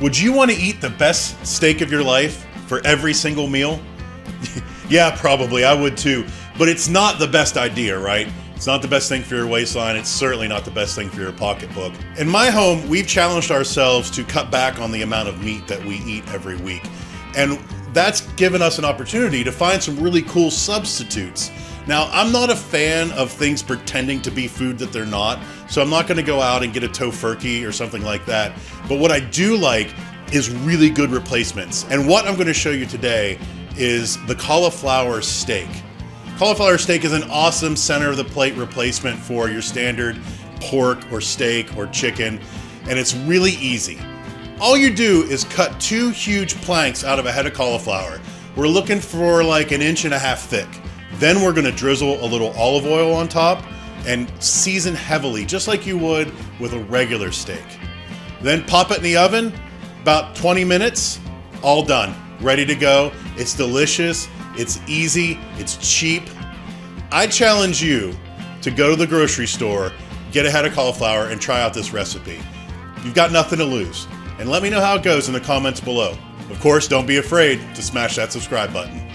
Would you want to eat the best steak of your life for every single meal? Yeah, probably, I would too. But it's not the best idea, right? It's not the best thing for your waistline. It's certainly not the best thing for your pocketbook. In my home, we've challenged ourselves to cut back on the amount of meat that we eat every week. And that's given us an opportunity to find some really cool substitutes. Now, I'm not a fan of things pretending to be food that they're not, so I'm not going to go out and get a tofurkey or something like that. But what I do like is really good replacements. And what I'm going to show you today is the cauliflower steak. Cauliflower steak is an awesome center of the plate replacement for your standard pork or steak or chicken, and it's really easy. All you do is cut 2 huge planks out of a head of cauliflower. We're looking for like 1.5 inches thick. Then we're gonna drizzle a little olive oil on top and season heavily, just like you would with a regular steak. Then pop it in the oven, about 20 minutes, all done, ready to go. It's delicious, it's easy, it's cheap. I challenge you to go to the grocery store, get a head of cauliflower, and try out this recipe. You've got nothing to lose. And let me know how it goes in the comments below. Of course, don't be afraid to smash that subscribe button.